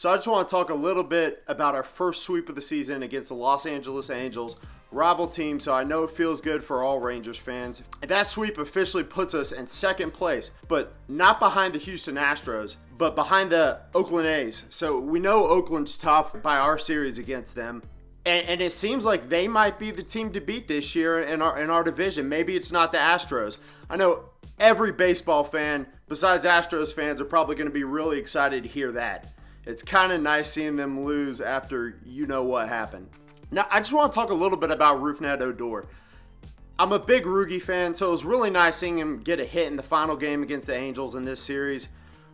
So I just want to talk a little bit about our first sweep of the season against the Los Angeles Angels, rival team, so I know it feels good for all Rangers fans. And that sweep officially puts us in second place, but not behind the Houston Astros, but behind the Oakland A's. So we know Oakland's tough by our series against them. And it seems like they might be the team to beat this year in our division. Maybe it's not the Astros. I know every baseball fan, besides Astros fans, are probably going to be really excited to hear that. It's kind of nice seeing them lose after you know what happened. Now, I just want to talk a little bit about Rougned Odor. I'm a big Roogie fan, so it was really nice seeing him get a hit in the final game against the Angels in this series.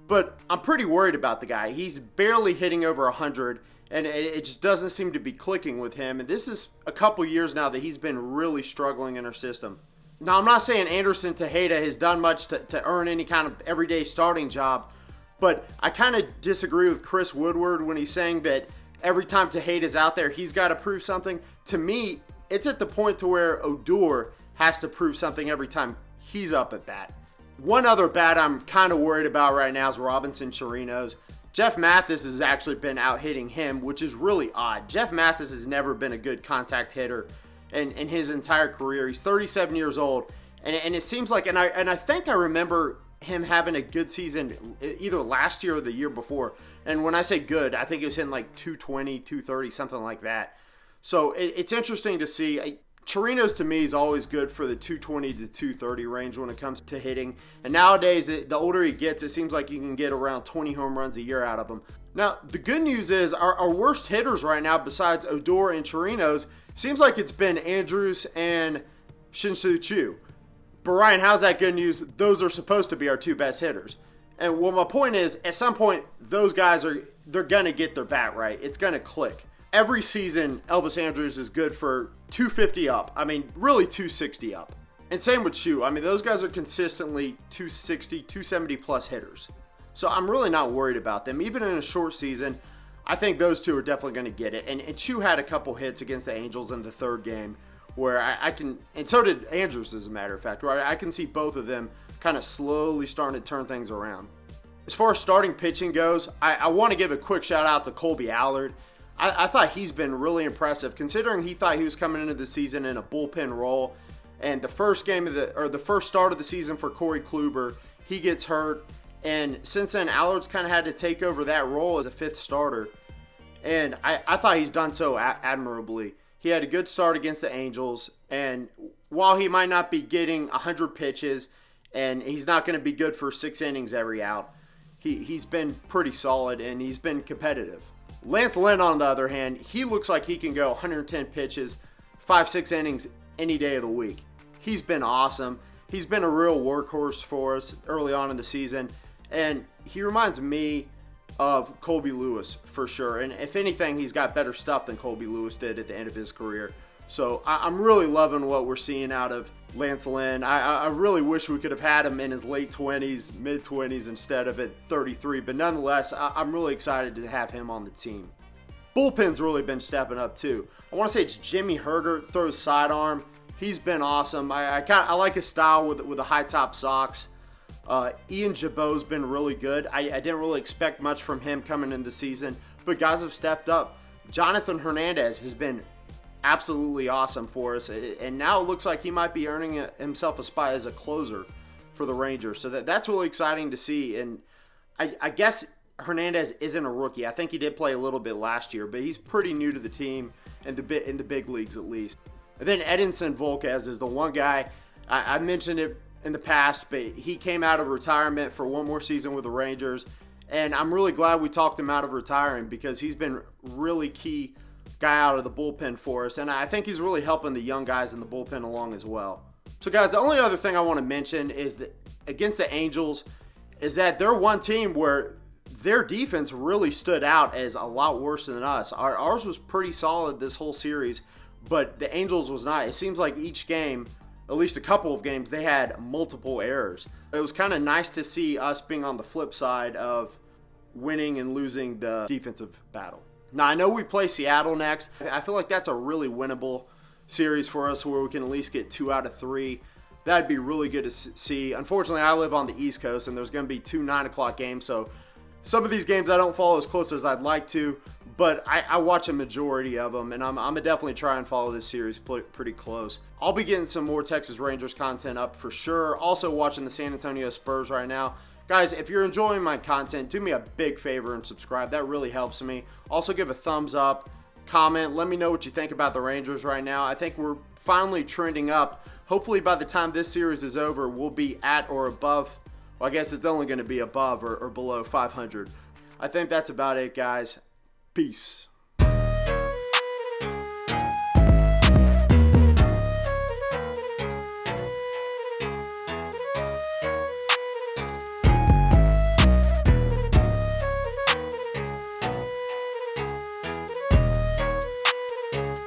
But I'm pretty worried about the guy. He's barely hitting over 100. And it just doesn't seem to be clicking with him. And this is a couple years now that he's been really struggling in our system. Now, I'm not saying Anderson Tejeda has done much to earn any kind of everyday starting job. But I kind of disagree with Chris Woodward when he's saying that every time Tejeda's out there, he's got to prove something. To me, it's at the point to where Odor has to prove something every time he's up at bat. One other bat I'm kind of worried about right now is Robinson Chirinos. Jeff Mathis has actually been out hitting him, which is really odd. Jeff Mathis has never been a good contact hitter in his entire career. He's 37 years old, and it seems like, and I think I remember him having a good season either last year or the year before. And when I say good, I think he was hitting like 220, 230, something like that. So it's interesting to see. Chirinos to me is always good for the 220 to 230 range when it comes to hitting. And nowadays, the older he gets, it seems like you can get around 20 home runs a year out of him. Now, the good news is our worst hitters right now, besides Odor and Chirinos, seems like it's been Andrews and Shin-Soo Choo. But Ryan, how's that good news? Those are supposed to be our two best hitters. And well, my point is, at some point, those guys they're going to get their bat right. It's going to click. Every season, Elvis Andrews is good for 250 up. I mean, really 260 up. And same with Chu. I mean, those guys are consistently 260, 270 plus hitters. So I'm really not worried about them. Even in a short season, I think those two are definitely going to get it. And Chu had a couple hits against the Angels in the third game where I can, and so did Andrews as a matter of fact, where I can see both of them kind of slowly starting to turn things around. As far as starting pitching goes, I want to give a quick shout out to Colby Allard. I thought he's been really impressive, considering he thought he was coming into the season in a bullpen role. And the first start of the season for Corey Kluber, he gets hurt. And since then, Allard's kind of had to take over that role as a fifth starter. And I thought he's done so admirably. He had a good start against the Angels. And while he might not be getting 100 pitches, and he's not going to be good for 6 innings every out, he's been pretty solid and he's been competitive. Lance Lynn, on the other hand, he looks like he can go 110 pitches, 5-6 innings any day of the week. He's been awesome. He's been a real workhorse for us early on in the season, and he reminds me of Colby Lewis for sure. And if anything, he's got better stuff than Colby Lewis did at the end of his career. So I'm really loving what we're seeing out of Lance Lynn. I really wish we could have had him in his late 20s, mid-20s instead of at 33. But nonetheless, I'm really excited to have him on the team. Bullpen's really been stepping up too. I want to say it's Jimmy Herter, throws sidearm. He's been awesome. I like his style with the high top socks. Ian Jabot's been really good. I didn't really expect much from him coming into the season, but guys have stepped up. Jonathan Hernandez has been absolutely awesome for us, and now it looks like he might be earning himself a spot as a closer for the Rangers. So that's really exciting to see. And I guess Hernandez isn't a rookie. I think he did play a little bit last year, but he's pretty new to the team and in the big leagues at least. And then Edinson Volquez is the one guy I mentioned it in the past, but he came out of retirement for one more season with the Rangers, and I'm really glad we talked him out of retiring because he's been really key guy out of the bullpen for us, and I think he's really helping the young guys in the bullpen along as well. So guys, the only other thing I want to mention is that against the Angels is that they're one team where their defense really stood out as a lot worse than us. Ours was pretty solid this whole series, but the Angels was not. It seems like each game, at least a couple of games, they had multiple errors. It was kind of nice to see us being on the flip side of winning and losing the defensive battle. Now, I know we play Seattle next. I feel like that's a really winnable series for us where we can at least get 2 out of 3. That'd be really good to see. Unfortunately, I live on the East Coast, and there's going to be 2 9 o'clock games, so Some of these games I don't follow as close as I'd like to, but I watch a majority of them, and I'm gonna definitely try and follow this series pretty close. I'll be getting some more Texas Rangers content up for sure. Also watching the San Antonio Spurs right now. Guys, if you're enjoying my content, do me a big favor and subscribe. That really helps me. Also give a thumbs up, comment, let me know what you think about the Rangers right now. I think we're finally trending up. Hopefully by the time this series is over, we'll be at or above. Well, I guess it's only going to be above or below 500. I think that's about it, guys. Peace.